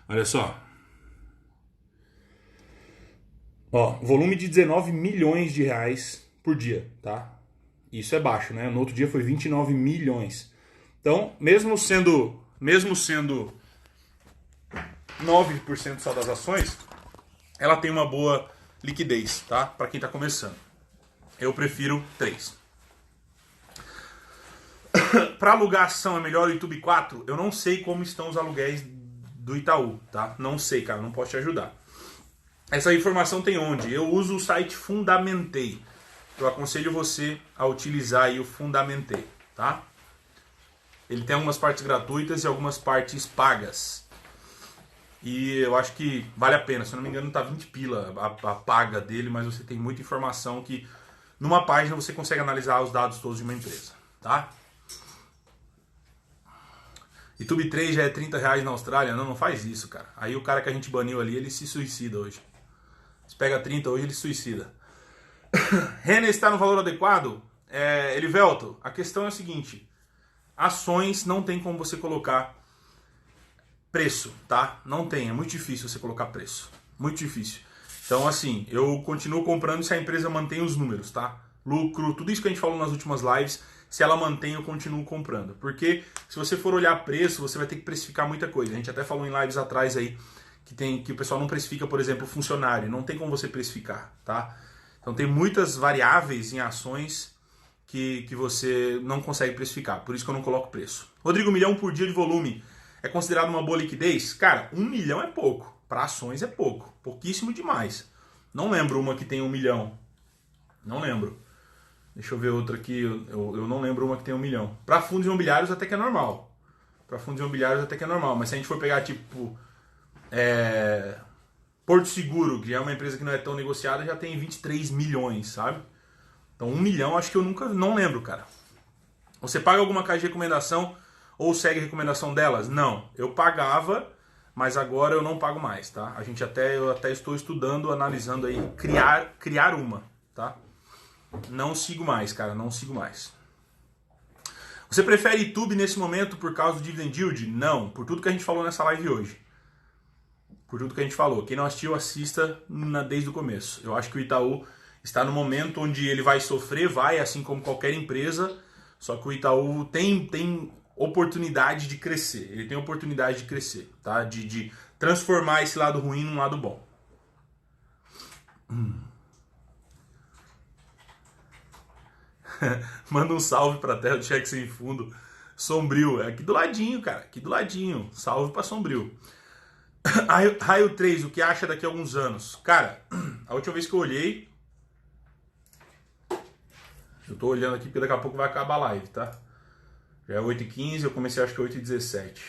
Olha só. Ó, volume de 19 milhões de reais por dia, tá? Isso é baixo, né? No outro dia foi 29 milhões. Então, mesmo sendo 9% só das ações, ela tem uma boa liquidez, tá? Para quem tá começando. Eu prefiro 3. Para alugar ação é melhor o YouTube 4? Eu não sei como estão os aluguéis do Itaú, tá? Não sei, cara, não posso te ajudar. Essa informação tem onde? Eu uso o site Fundamentei. Eu aconselho você a utilizar aí o Fundamentei, tá? Ele tem algumas partes gratuitas e algumas partes pagas. E eu acho que vale a pena. Se eu não me engano, tá 20 pila a paga dele, mas você tem muita informação que numa página você consegue analisar os dados todos de uma empresa, tá? YouTube 3 já é 30 reais na Austrália? Não faz isso, cara. Aí o cara que a gente baniu ali, ele se suicida hoje. Se pega 30 hoje, ele se suicida. Renner está no valor adequado? Elivelto, a questão é a seguinte. Ações não tem como você colocar preço, tá? Não tem, é muito difícil você colocar preço. Muito difícil. Então, assim, eu continuo comprando se a empresa mantém os números, tá? Lucro, tudo isso que a gente falou nas últimas lives, se ela mantém, eu continuo comprando. Porque se você for olhar preço, você vai ter que precificar muita coisa. A gente até falou em lives atrás aí que o pessoal não precifica, por exemplo, funcionário. Não tem como você precificar, tá? Então tem muitas variáveis em ações que você não consegue precificar. Por isso que eu não coloco preço. Rodrigo, 1 milhão por dia de volume é considerado uma boa liquidez? Cara, 1 milhão é pouco. Para ações é pouco. Pouquíssimo demais. Não lembro uma que tem 1 milhão. Não lembro. Deixa eu ver outra aqui. Eu não lembro uma que tem 1 milhão. Para fundos imobiliários até que é normal. Mas se a gente for pegar tipo Porto Seguro, que é uma empresa que não é tão negociada, já tem 23 milhões, sabe? Então 1 milhão acho que eu não lembro, cara. Você paga alguma caixa de recomendação ou segue a recomendação delas? Não. Eu pagava, mas agora eu não pago mais, tá? Eu até estou estudando, analisando aí, criar uma, tá? Não sigo mais, cara, não sigo mais. Você prefere YouTube nesse momento por causa do dividend yield? Não, por tudo que a gente falou nessa live hoje. Por tudo que a gente falou. Quem não assistiu, assista desde o começo. Eu acho que o Itaú está no momento onde ele vai sofrer, assim como qualquer empresa, só que o Itaú tem oportunidade de crescer. Ele tem oportunidade de crescer, tá? De transformar esse lado ruim num lado bom. Manda um salve pra terra do cheque sem fundo. Sombrio, é aqui do ladinho, cara, aqui do ladinho. Salve pra Sombrio. Raio 3, o que acha daqui a alguns anos? Cara, a última vez que eu olhei, eu tô olhando aqui porque daqui a pouco vai acabar a live, tá? Já é 8h15, eu comecei acho que 8h17.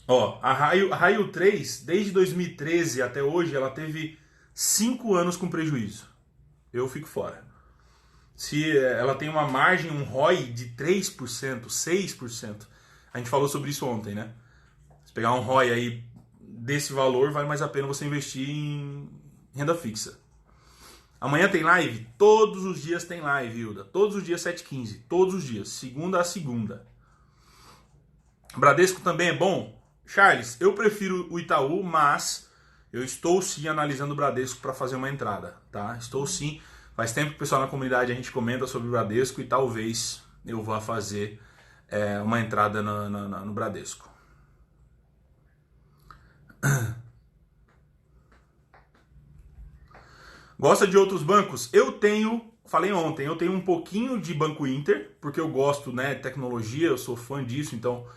Ó, a Raio 3, desde 2013 até hoje, ela teve 5 anos com prejuízo. Eu fico fora. Se ela tem uma margem, um ROI de 3%, 6%. A gente falou sobre isso ontem, né? Se pegar um ROI aí desse valor, vale mais a pena você investir em renda fixa. Amanhã tem live? Todos os dias tem live, Hilda. Todos os dias 7h15. Todos os dias. Segunda a segunda. Bradesco também é bom? Charles, eu prefiro o Itaú, mas eu estou sim analisando o Bradesco para fazer uma entrada, tá? Estou sim. Faz tempo que o pessoal na comunidade a gente comenta sobre o Bradesco e talvez eu vá fazer uma entrada no Bradesco. Gosta de outros bancos? Eu tenho, falei ontem, eu tenho um pouquinho de Banco Inter, porque eu gosto, né, de tecnologia, eu sou fã disso, então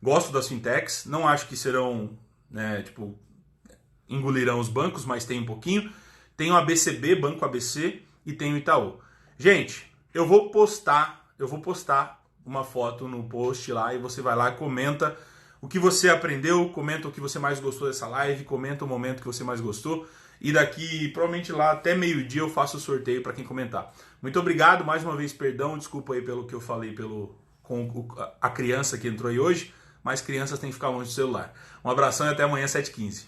gosto das fintechs. Não acho que serão, né, tipo, engolirão os bancos, mas tem um pouquinho. Tenho a BCB, Banco ABC, e tenho o Itaú. Gente, eu vou postar uma foto no post lá e você vai lá e comenta o que você aprendeu, comenta o que você mais gostou dessa live, comenta o momento que você mais gostou. E daqui, provavelmente lá até meio-dia eu faço o sorteio para quem comentar. Muito obrigado, mais uma vez, perdão, desculpa aí pelo que eu falei com a criança que entrou aí hoje, mas crianças têm que ficar longe do celular. Um abração e até amanhã, 7h15.